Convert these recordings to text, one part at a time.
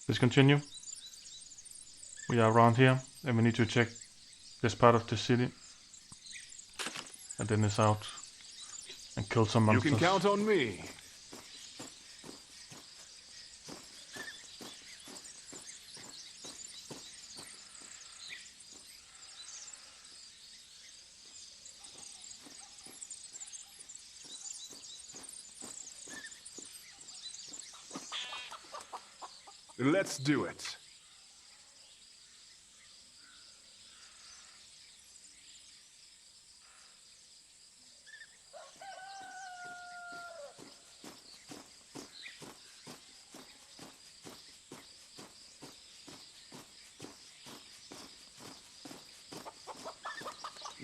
Let's continue. We are around here and we need to check this part of the city. And then it's out and kill some monsters. You can count on me. Let's do it.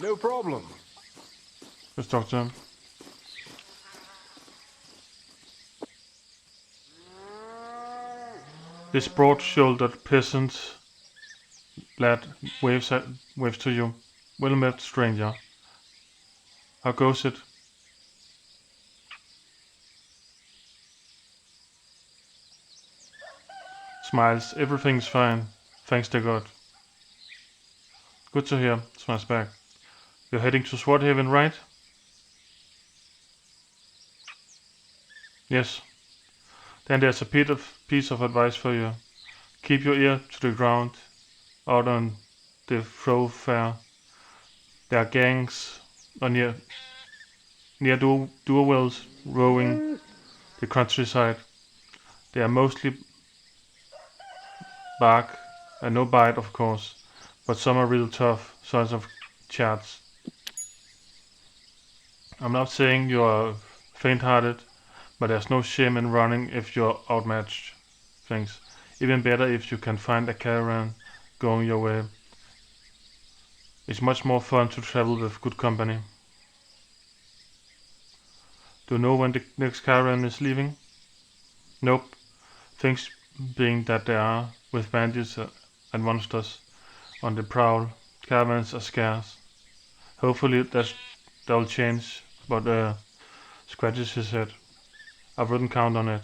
No problem. Let's talk to him. This broad-shouldered peasant lad waves to you. Well met, stranger. How goes it? Smiles. Everything's fine. Thanks to God. Good to hear. Smiles back. You're heading to Swordhaven, right? Yes. Then there's a piece of advice for you. Keep your ear to the ground out on the thoroughfare. There are gangs near Durwells rowing the countryside. They are mostly bark and no bite, of course, but some are real tough, sons of chads. I'm not saying you are faint-hearted, but there's no shame in running if you're outmatched. Thanks. Even better if you can find a caravan going your way. It's much more fun to travel with good company. Do you know when the next caravan is leaving? Nope. Things being that they are, with bandits and monsters on the prowl, caravans are scarce. Hopefully that'll change, but scratches his head. I wouldn't count on it.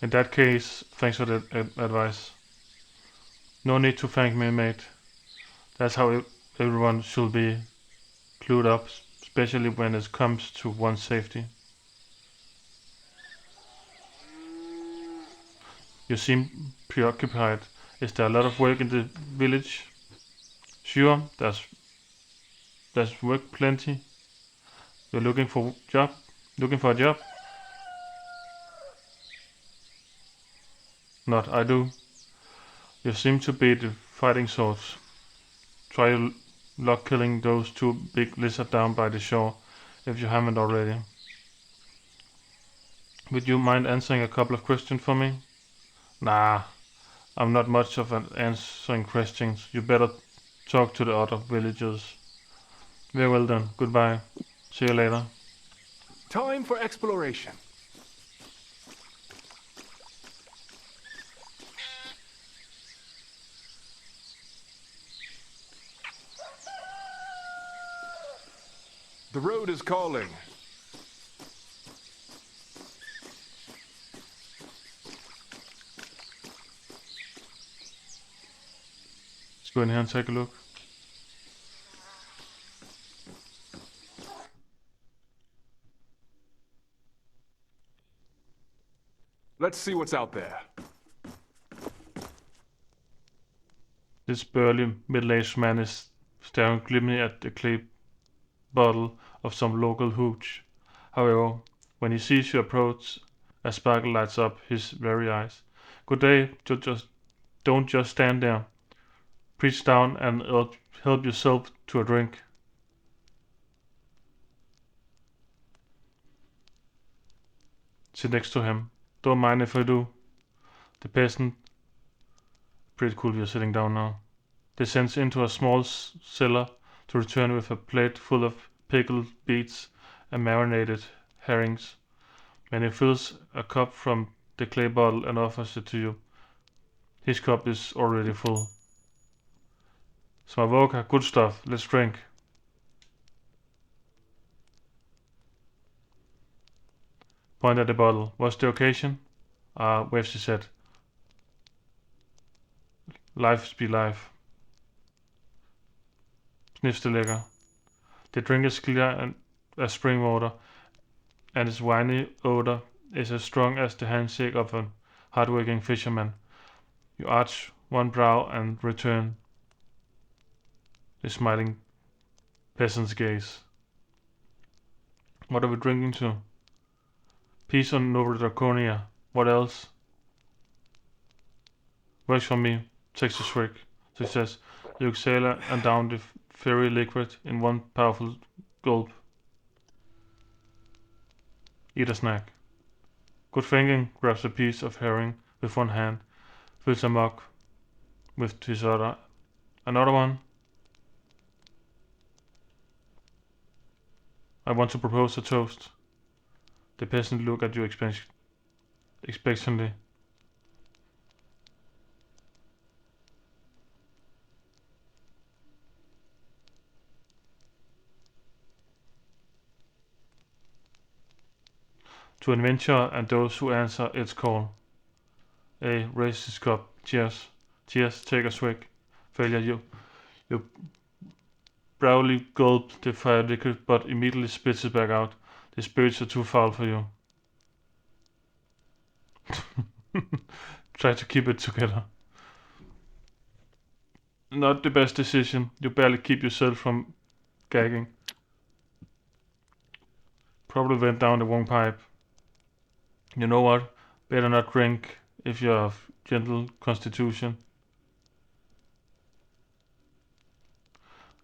In that case, thanks for the advice. No need to thank me, mate. That's how everyone should be clued up, especially when it comes to one's safety. You seem preoccupied. Is there a lot of work in the village? Sure, there's work plenty. You're looking for a job? Not, I do. You seem to be the fighting sorts. Try your luck killing those two big lizards down by the shore, if you haven't already. Would you mind answering a couple of questions for me? Nah, I'm not much of an answering questions. You better talk to the other villagers. Very well then, goodbye. See you later. Time for exploration. The road is calling. Let's go in here and take a look. Let's see what's out there. This burly, middle-aged man is staring grimly at the clay bottle of some local hooch. However, when he sees you approach, a sparkle lights up his very eyes. Good day, don't just stand there. Reach down and help yourself to a drink. Sit next to him. Don't mind if I do. The peasant, pretty cool you're sitting down now, descends into a small cellar to return with a plate full of pickled beets and marinated herrings. When he fills a cup from the clay bottle and offers it to you, his cup is already full. Smavoka, good stuff, let's drink. Point at the bottle. What's the occasion? Waves, she said. Life be life. Sniffs the liquor. The drink is clear as spring water, and its winey odor is as strong as the handshake of a hard-working fisherman. You arch one brow and return the smiling peasant's gaze. What are we drinking to? Peace on Nova Draconia. What else? Works for me. Takes a swig. Success. You exhale and down the fiery liquid in one powerful gulp. Eat a snack. Good thinking. Grabs a piece of herring with one hand. Fills a mug with his other. Another one. I want to propose a toast. The peasant looked at you expectantly. To adventure and those who answer its call. A raised his cup. Cheers. Cheers. Take a swig. Failure. You proudly gulp the fire liquid, but immediately spits it back out. The spirits are too foul for you. Try to keep it together. Not the best decision. You barely keep yourself from gagging. Probably went down the wrong pipe. You know what? Better not drink if you have gentle constitution.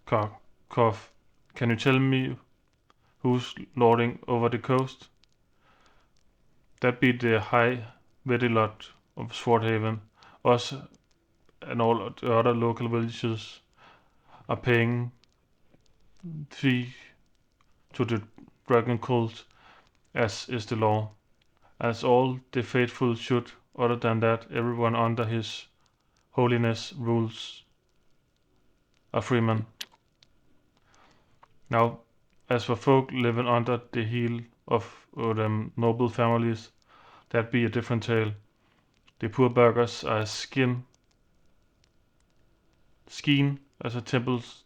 Cough. Can you tell me who's lording over the coast? That be the high Verilot of Swordhaven. Us and all the other local villages are paying fee to the dragon cult, as is the law. As all the faithful should. Other than that, everyone under his holiness rules are freemen. Now, as for folk living under the heel of them noble families, that be a different tale. The poor burghers are as skeen as a temple's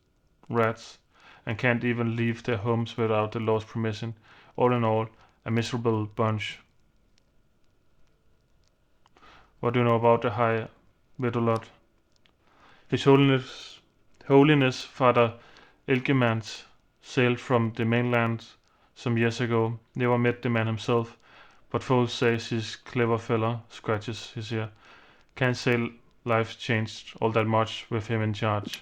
rats, and can't even leave their homes without the law's permission. All in all, a miserable bunch. What do you know about the High Vedolot? His Holiness Father Elgemans sailed from the mainland some years ago. Never met the man himself, but folks says he's clever fella. Scratches his ear. Can't say life's changed all that much with him in charge.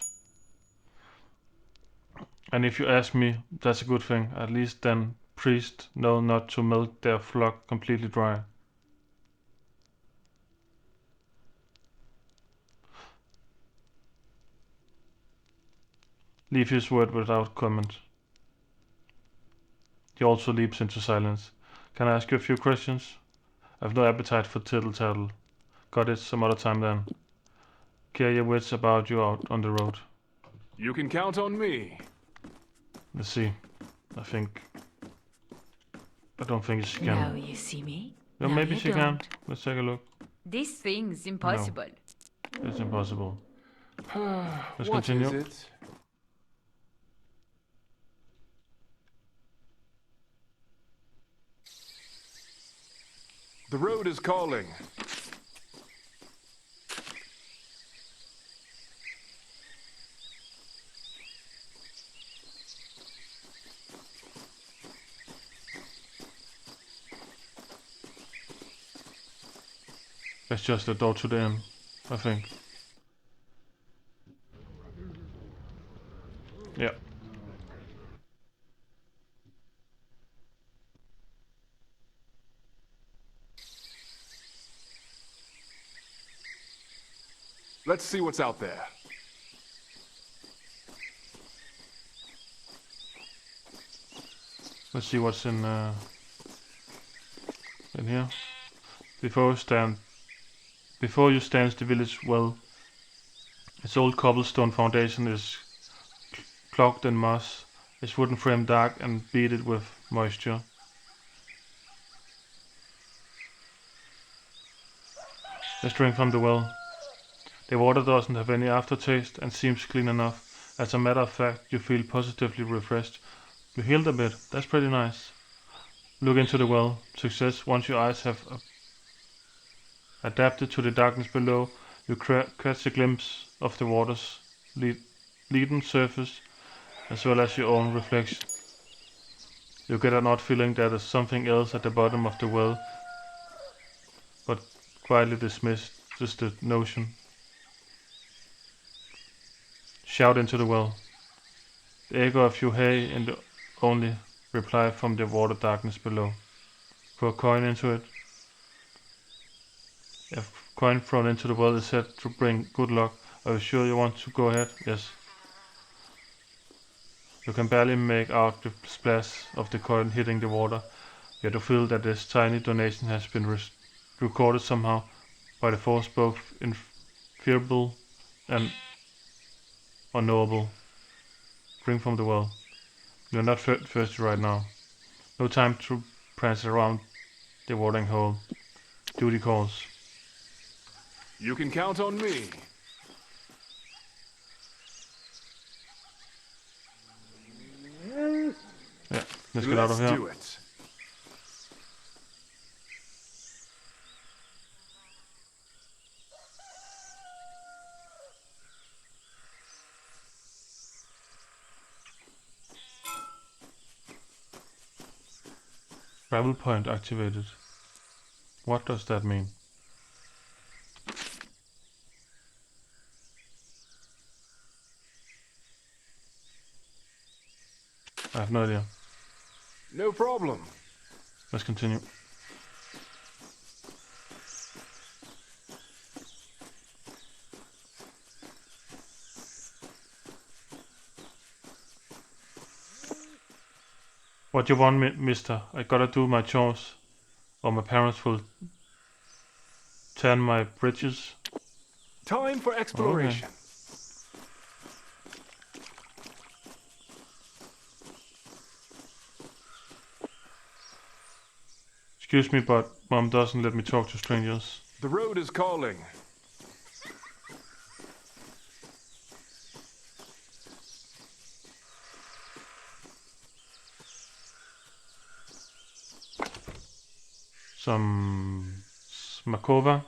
And if you ask me, that's a good thing. At least then priests know not to milk their flock completely dry. Leave his word without comment. He also leaps into silence. Can I ask you a few questions? I've no appetite for tittle-tattle. Got it some other time then. Care your wits about you out on the road. You can count on me. Let's see. I don't think she can. Now you see me. Well, Now maybe you she can. don't. Let's take a look. This thing's impossible. It's impossible. Let's What continue. is it? The road is calling. That's just the door to the inn, I think. Yeah. Let's see what's out there. Let's see what's in here. Before you stands the village well. Its old cobblestone foundation is clogged in moss. Its wooden frame dark and beaded with moisture. Let's drink from the well. The water doesn't have any aftertaste and seems clean enough. As a matter of fact, you feel positively refreshed. You healed a bit. That's pretty nice. Look into the well. Success. Once your eyes have adapted to the darkness below, you catch a glimpse of the water's leaden surface as well as your own reflection. You get an odd feeling that there's something else at the bottom of the well, but quietly dismiss just the notion. Shout into the well. The echo of your hey and the only reply from the water darkness below. Throw a coin into it. A coin thrown into the well is said to bring good luck. Are you sure you want to go ahead? Yes. You can barely make out the splash of the coin hitting the water, yet you feel that this tiny donation has been recorded somehow by the force both infeasible and unknowable. Drink from the well. You're not thirsty right now. No time to prance around the watering hole. Duty calls. You can count on me. Yeah, let's get out of here. Let's do it. Travel point activated. What does that mean? I have no idea. No problem. Let's continue. What you want, mister? I gotta do my chores, or my parents will tan my bridges. Time for exploration. Excuse me, but Mom doesn't let me talk to strangers. The road is calling. Some Smakova.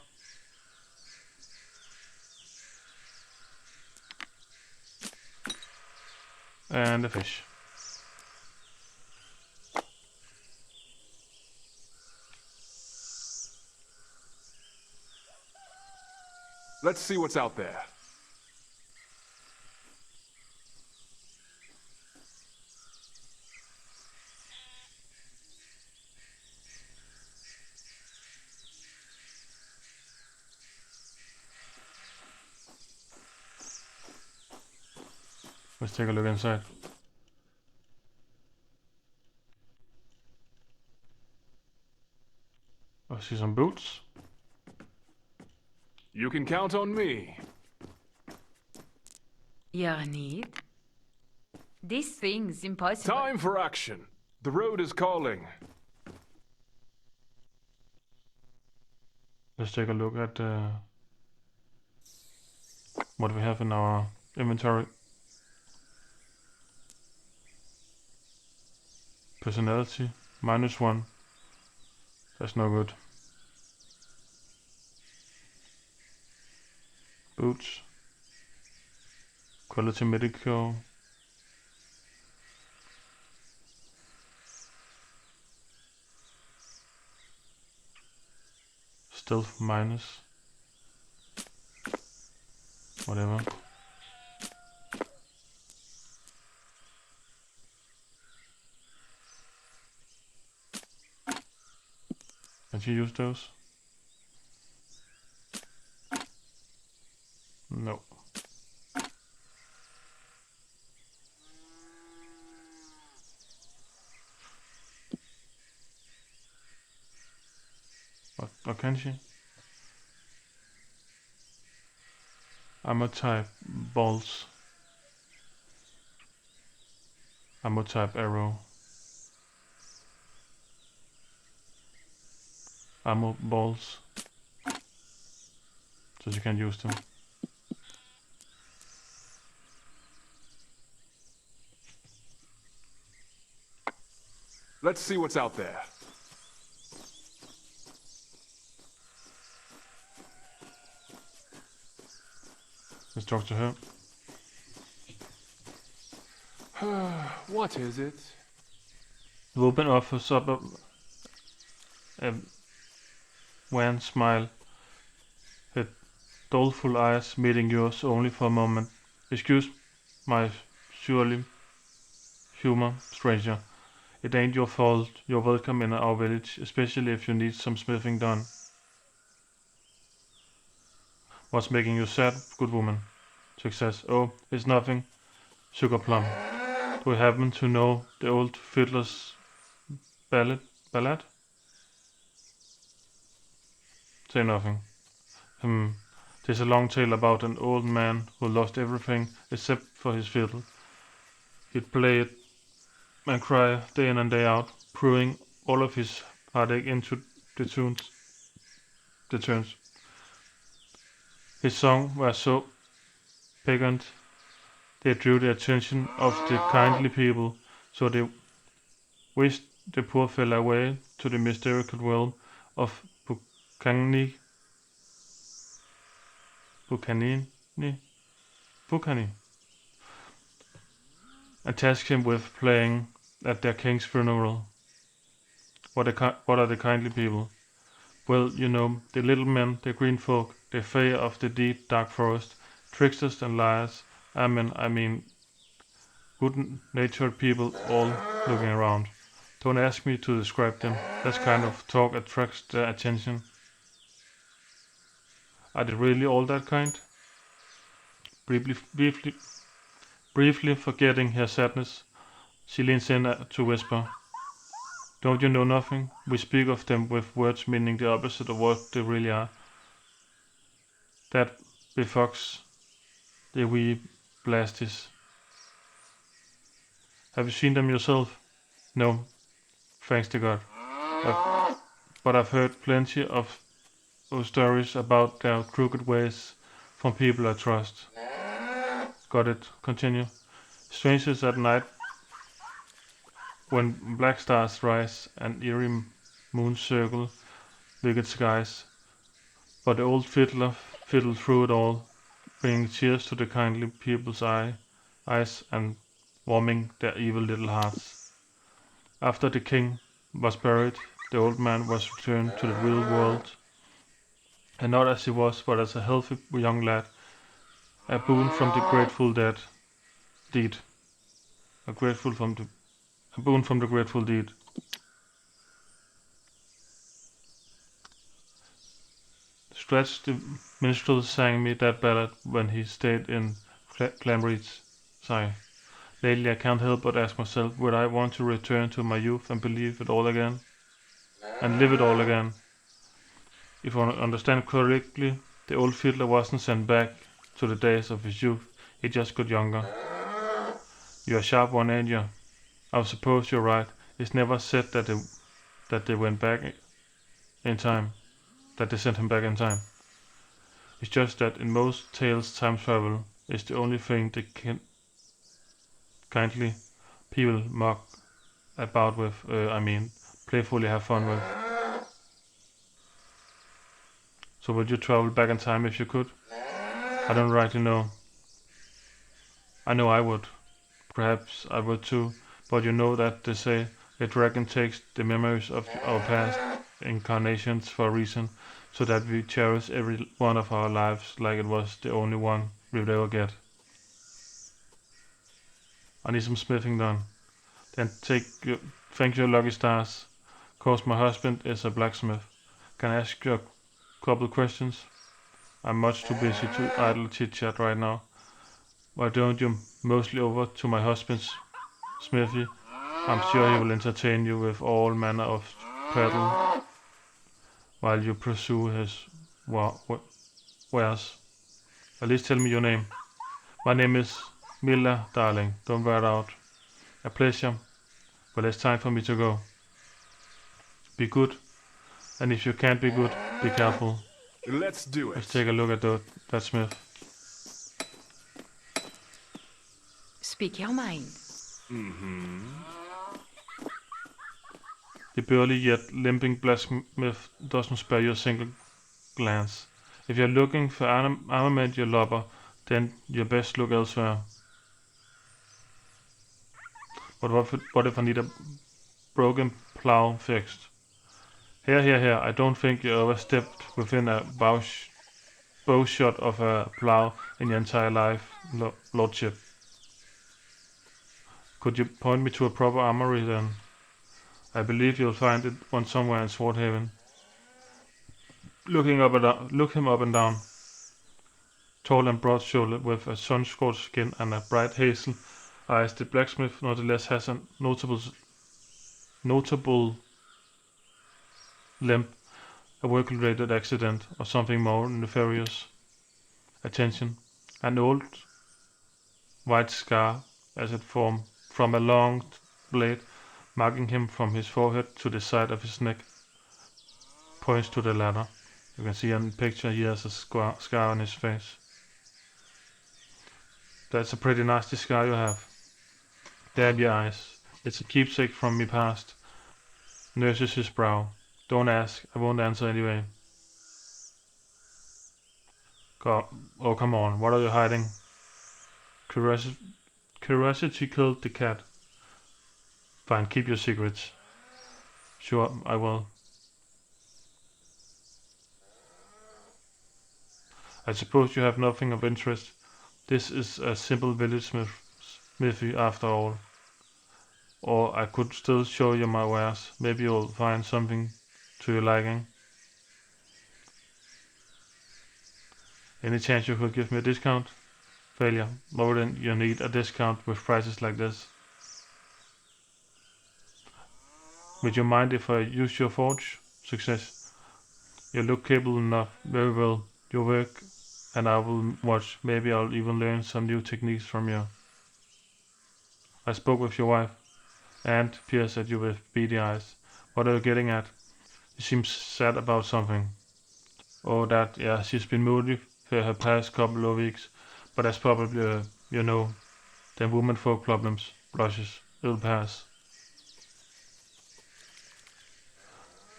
And a fish. Let's see what's out there. Let's take a look inside. I see some boots. You can count on me. Your need? This thing's impossible. Time for action. The road is calling. Let's take a look at what we have in our inventory. Personality, -1. That's no good. Boots. Quality medical. Stealth minus. Whatever. Can you use those? No. What can she? Ammo type balls. Ammo type arrow. Ammo balls. so you can use them. Let's see what's out there. Let's talk to her. What is it? The woman offers up a wan smile, her doleful eyes meeting yours only for a moment. Excuse my surely humor, stranger. It ain't your fault. You're welcome in our village, especially if you need some smithing done. What's making you sad, good woman? Success. Oh, it's nothing. Sugar plum. Do you happen to know the old fiddler's ballad? Say nothing. There's a long tale about an old man who lost everything except for his fiddle. He'd play it and cry day in and day out, pouring all of his heartache into the tunes. His songs were so piquant they drew the attention of the kindly people, so they whisked the poor fellow away to the mystical realm of Bukani, and tasked him with playing at their king's funeral. What are the kindly people? Well, you know, the little men, the green folk, the fae of the deep, dark forest, tricksters and liars, I mean, good-natured people all looking around. Don't ask me to describe them. That kind of talk attracts their attention. Are they really all that kind? Briefly forgetting her sadness, she leans in to whisper. Don't you know nothing? We speak of them with words meaning the opposite of what they really are. That befogs the wee blasties. Have you seen them yourself? No, thanks to God. But I've heard plenty of stories about their crooked ways from people I trust. Got it. Continue. Strangers at night, when black stars rise and eerie moons circle wicked skies. But the old fiddler fiddled through it all, bringing tears to the kindly people's eyes and warming their evil little hearts. After the king was buried, the old man was returned to the real world, and not as he was, but as a healthy young lad, a boon from the grateful deed. A boon from the grateful deed. Stretch the minstrel sang me that ballad when he stayed in Clamreach. Sigh. Lately I can't help but ask myself, would I want to return to my youth and believe it all again? And live it all again? If I understand correctly, the old fiddler wasn't sent back to the days of his youth, he just got younger. You're a sharp one, ain't you? I suppose you're right. It's never said that they went back in time. That they sent him back in time. It's just that in most tales time travel is the only thing the kindly people mock about with, playfully have fun with. So would you travel back in time if you could? I don't rightly know. I know I would. Perhaps I would too, but you know that they say a dragon takes the memories of our past incarnations for a reason, so that we cherish every one of our lives like it was the only one we'd ever get. I need some smithing done. Then thank your lucky stars, cause my husband is a blacksmith. Can I ask you a couple questions? I'm much too busy to idle chit-chat right now. Why don't you mostly over to my husband's smithy? I'm sure he will entertain you with all manner of prattle while you pursue his wares. At least tell me your name. My name is Milla, darling. Don't wear it out. A pleasure. But it's time for me to go. Be good. And if you can't be good, be careful. Let's do Let's it. take a look at that smith. Speak your mind. The burly yet limping blacksmith doesn't spare you a single glance. If you're looking for armament, you lubber, then you best look elsewhere. But what if I need a broken plow fixed? Here, I don't think you ever stepped within a bow shot of a plow in your entire life, lordship. Could you point me to a proper armory then? I believe you'll find one somewhere in Swordhaven. Look him up and down. Tall and broad-shouldered, with a sun-scorched skin and a bright hazel eyes, the blacksmith nonetheless has a notable limp, a work-related accident, or something more nefarious. Attention, an old white scar as it formed from a long blade marking him from his forehead to the side of his neck points to the ladder. You can see in the picture he has a scar on his face. That's a pretty nasty scar you have. Dab your eyes. It's a keepsake from me past. Nurses his brow. Don't ask, I won't answer anyway. Oh, come on, what are you hiding? Curiosity killed the cat. Fine, keep your secrets. Sure, I will. I suppose you have nothing of interest. This is a simple village smithy after all. Or I could still show you my wares. Maybe you'll find something to your liking. Any chance you could give me a discount? Failure. More than you need a discount with prices like this. Would you mind if I use your forge? Success. You look capable enough. Very well. Your work and I will watch. Maybe I'll even learn some new techniques from you. I spoke with your wife and peers at you with beady eyes. What are you getting at? You seem sad about something. Oh, that, yeah, she's been moody for her past couple of weeks, but that's probably, you know, them womanfolk problems. Blushes. It'll pass.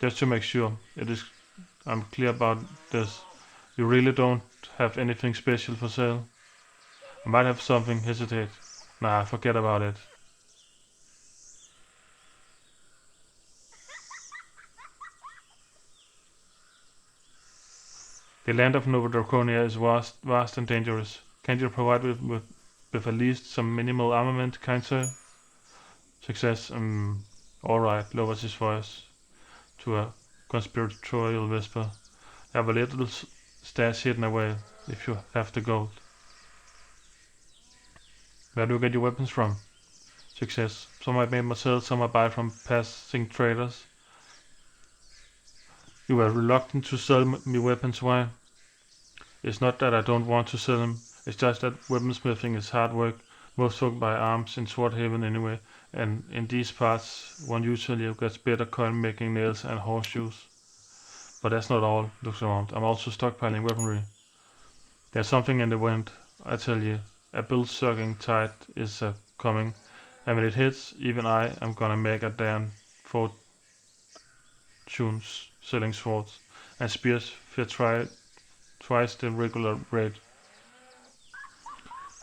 Just to make sure I'm clear about this. You really don't have anything special for sale? I might have something. Hesitate. Nah, forget about it. The land of Nova Draconia is vast and dangerous. Can't you provide with at least some minimal armament, kind sir? Success. Alright, lowers his voice to a conspiratorial whisper. I have a little stash hidden away, if you have the gold. Where do you get your weapons from? Success. Some I made myself, some I buy from passing traders. You were reluctant to sell me weapons, why? It's not that I don't want to sell them, it's just that weaponsmithing is hard work. Most folk buy arms in Swordhaven anyway, and in these parts one usually gets better coin making nails and horseshoes. But that's not all. Looks around. I'm also stockpiling weaponry. There's something in the wind, I tell you. A bill-sucking tide is coming, and when it hits, even I am gonna make a damn fortune selling swords and spears for twice the regular rate.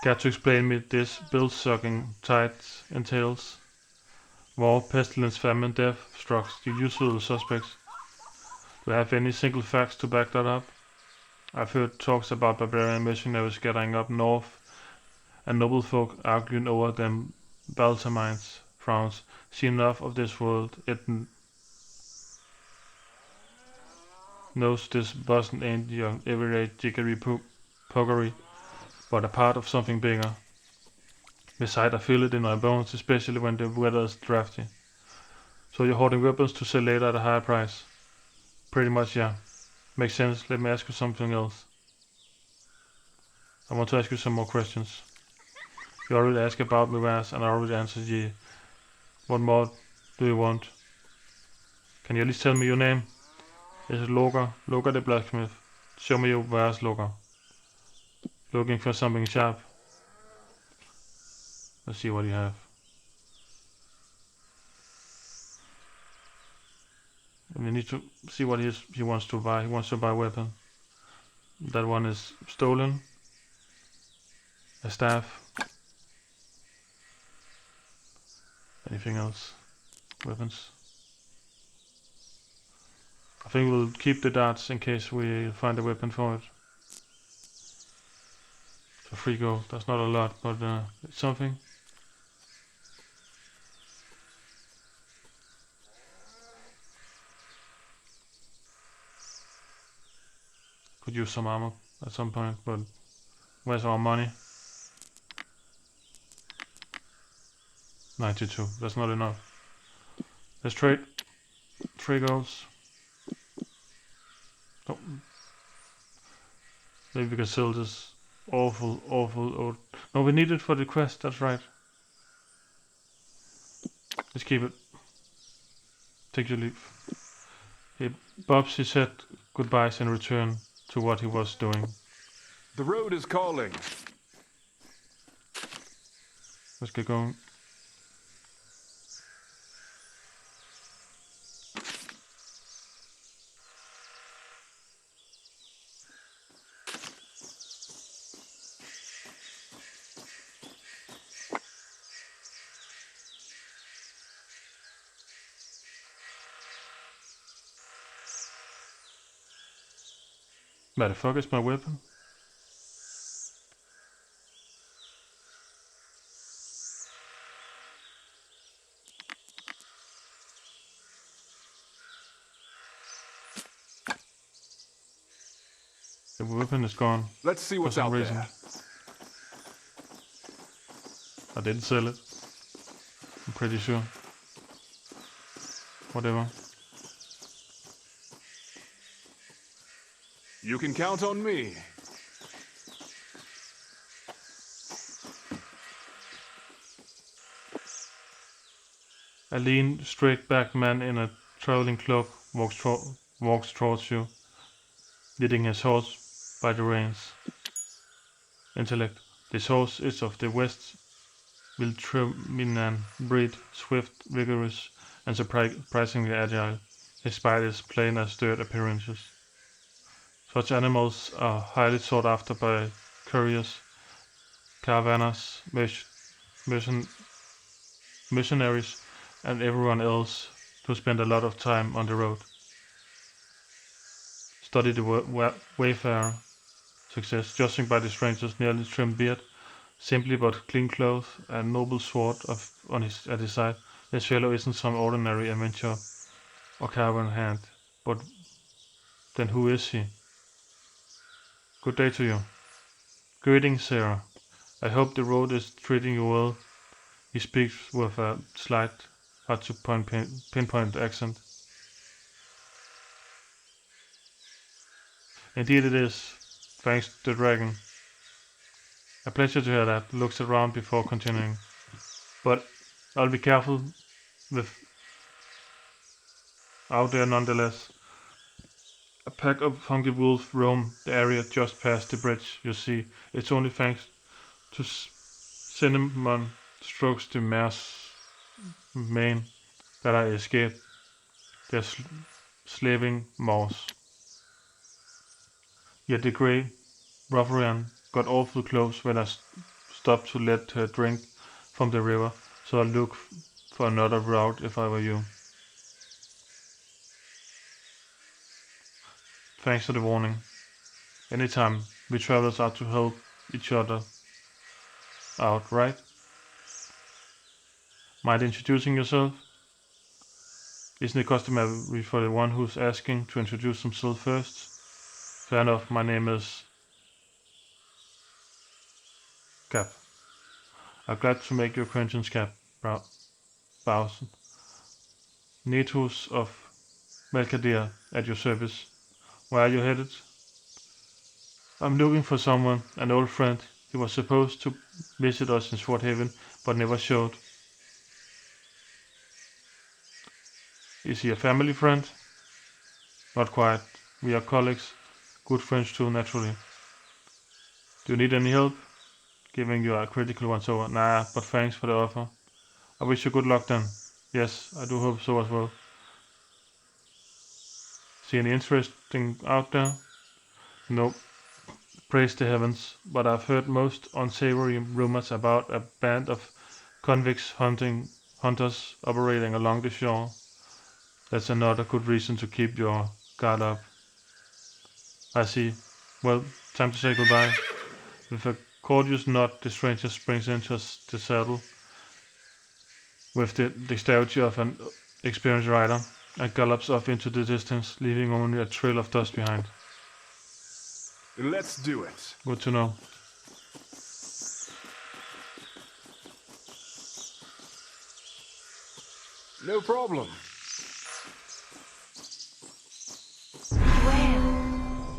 Got to explain me this bill-sucking tide entails? War, pestilence, famine, death, strokes, the usual suspects. Do I have any single facts to back that up? I've heard talks about barbarian missionaries getting up north and noble folk arguing over them balsamines. Frowns. See enough of this world. It knows this Boston ain't your everyday jiggery pokery, but a part of something bigger. Besides, I feel it in my bones, especially when the weather is drafty. So you're hoarding weapons to sell later at a higher price? Pretty much, yeah. Makes sense. Let me ask you something else. I want to ask you some more questions. You already asked about my wares and I already answered ye. What more do you want? Can you at least tell me your name? Is it Loga? Loga the blacksmith. Show me your wares logger. Looking for something sharp. Let's see what you have. And we need to see what he wants to buy. He wants to buy a weapon. That one is stolen. A staff. Anything else? Weapons. I think we'll keep the darts in case we find a weapon for it. For free gold. That's not a lot, but it's something. Could use some armor at some point, but where's our money? 92. That's not enough. Let's trade. 3 golds. Oh. Maybe we can sell this awful old. No, we need it for the quest. That's right. Let's keep it. Take your leave. He bobs his head goodbyes in return to what he was doing. The road is calling. Let's get going. Where the fuck is my weapon? The weapon is gone. Let's see what's for some out reason. there. I didn't sell it. I'm pretty sure. Whatever. You can count on me. A lean, straight-backed man in a traveling cloak walks towards you, leading his horse by the reins. Intellect. This horse is of the West Wiltriminan breed, swift, vigorous, and surprisingly agile, despite its plain as dirt appearances. Such animals are highly sought after by couriers, caravanners, missionaries, and everyone else who spend a lot of time on the road. Study the wayfarer success, judging by the stranger's nearly trimmed beard, simply but clean clothes, and noble sword at his side. This fellow isn't some ordinary adventurer or caravan hand, but then who is he? Good day to you. Greetings, sir. I hope the road is treating you well. He speaks with a slight, hard to pinpoint accent. Indeed it is, thanks to the dragon. A pleasure to hear that. Looks around before continuing. But I'll be careful with out there nonetheless. A pack of hungry wolves roam the area just past the bridge. You see, it's only thanks to cinnamon strokes the mare's mane that I escaped their slaving maws. Yet the grey ruffian got awful close when I stopped to let her drink from the river, so I'll look for another route if I were you. Thanks for the warning. Anytime we travelers are to help each other out, right? Mind introducing yourself? Isn't it customary for the one who's asking to introduce himself first? Fair enough, my name is Cap. I'm glad to make your acquaintance, Cap. Bows. Netus of Melkadir at your service. Where are you headed? I'm looking for someone, an old friend. He was supposed to visit us in Swordhaven, but never showed. Is he a family friend? Not quite. We are colleagues. good friends too, naturally. Do you need any help? Giving you a critical once over. Nah, but thanks for the offer. I wish you good luck then. Yes, I do hope so as well. See any interesting out there? Nope. Praise the heavens, but I've heard most unsavory rumors about a band of convicts hunters operating along the shore. That's another good reason to keep your guard up. I see. Well, time to say goodbye. With a courteous nod, the stranger springs into the saddle with the dexterity of an experienced rider and gallops off into the distance, leaving only a trail of dust behind. Let's do it. Good to know. No problem. Well,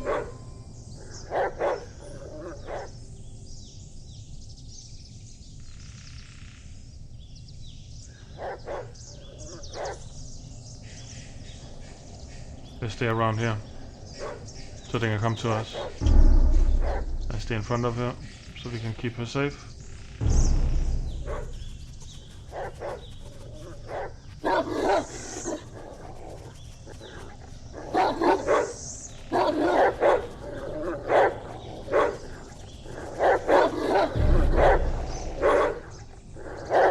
They stay around here, so they can come to us. I stay in front of her, so we can keep her safe.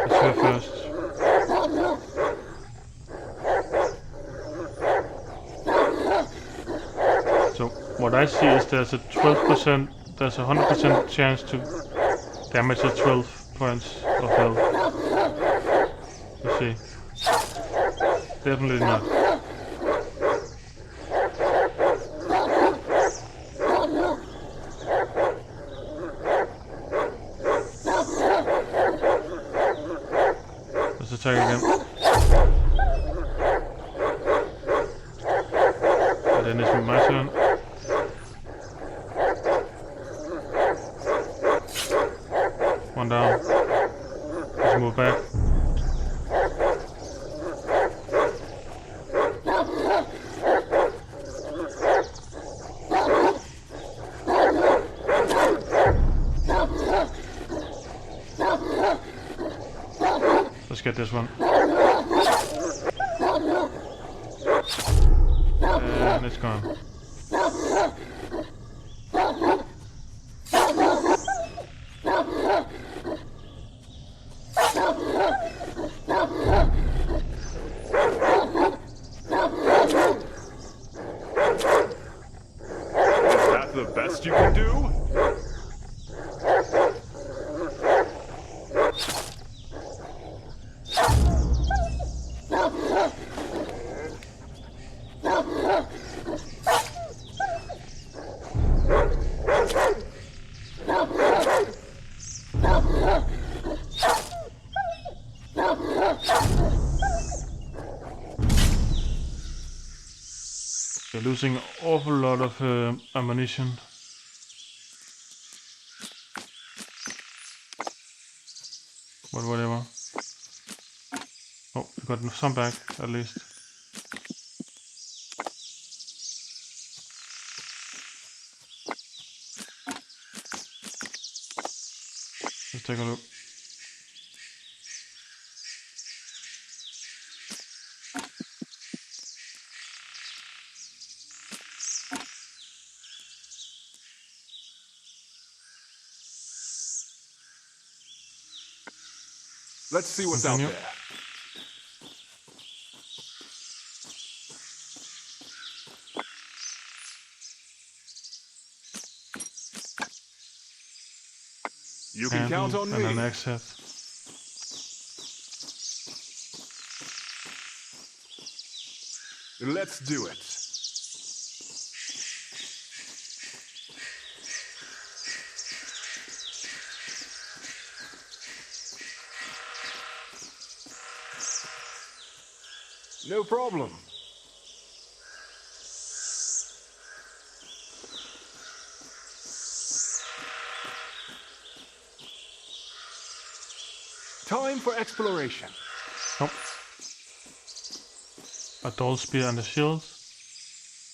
It's her first. So what I see is there's a 12%, there's a 100% chance to damage at 12 points of health. You see. Definitely not. Let's attack again. And then it's my turn. One down. Let's move back. Let's get this one. And it's gone. Is that the best you can do? We're losing an awful lot of ammunition. But whatever. Oh, we got some back, at least. Let's take a look. Let's see what's Continue. out there. You can count on and me. an axe head. Let's do it. No problem. Time for exploration. Nope. A dull spear and a shield.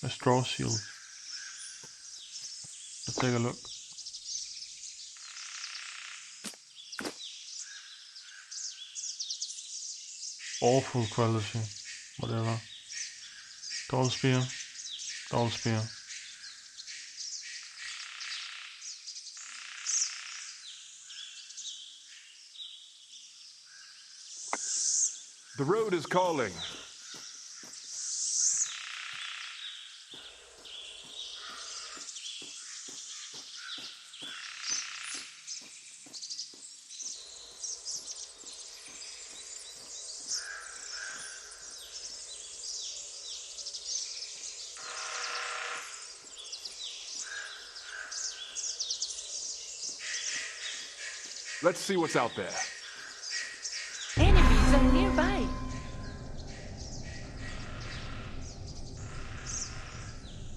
A straw shield. Let's take a look. Awful quality. Whatever. Dull spear. Dull spear. The road is calling. Let's see what's out there. Enemies are nearby.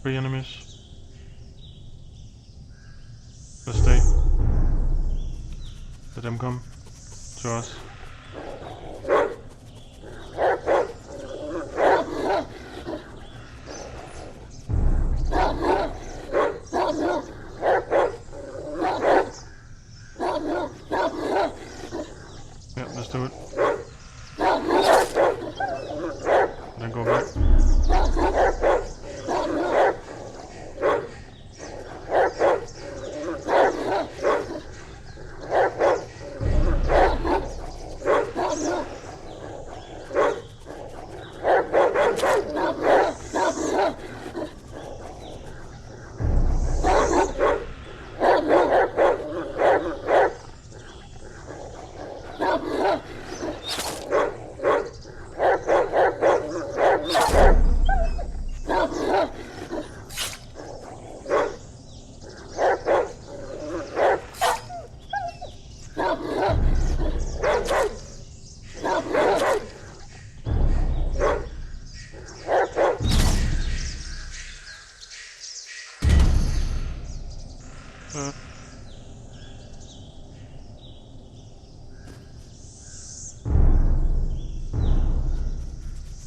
Three enemies. Let's stay. Let them come to us. Yeah, let's do it. Then go back.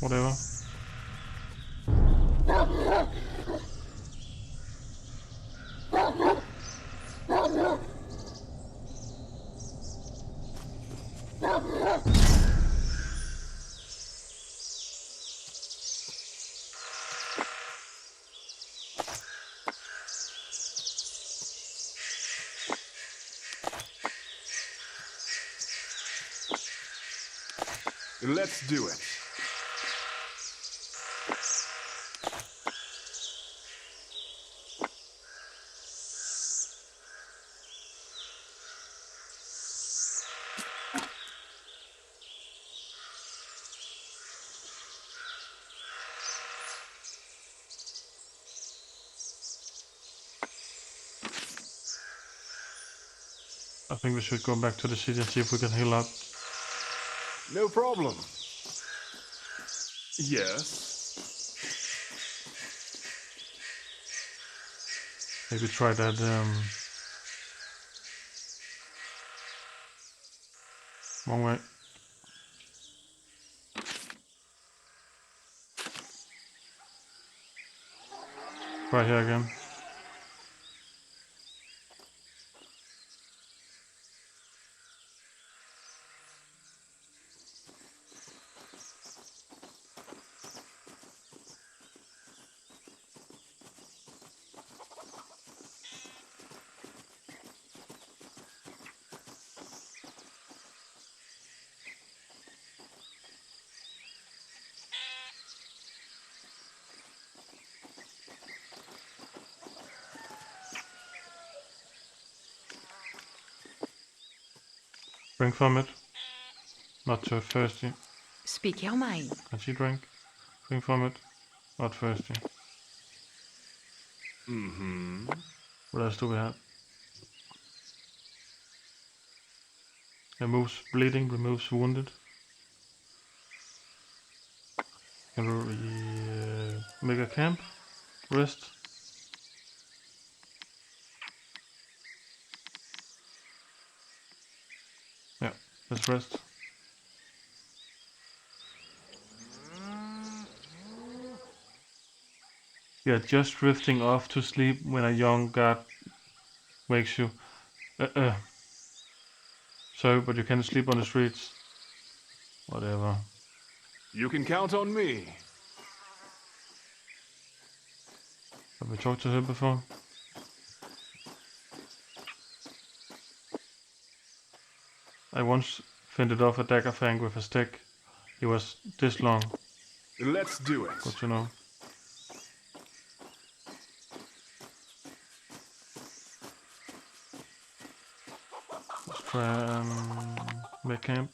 Whatever. Let's do it. I think we should go back to the city and see if we can heal up. No problem. Yes. Maybe try that wrong way. Try here again. Drink from it. Not too thirsty. Speak your mind. Can she drink? Drink from it. Not thirsty. Mm-hmm. What else do we have? Removes bleeding, removes wounded. Can make a camp. Rest. Yeah, let's rest. Yeah, just drifting off to sleep when a young god wakes you. Sorry, but you can't sleep on the streets. Whatever. You can count on me. Have we talked to her before? I once fended off a dagger fang with a stick. He was this long. Let's do it. Good to know. Let's try make camp.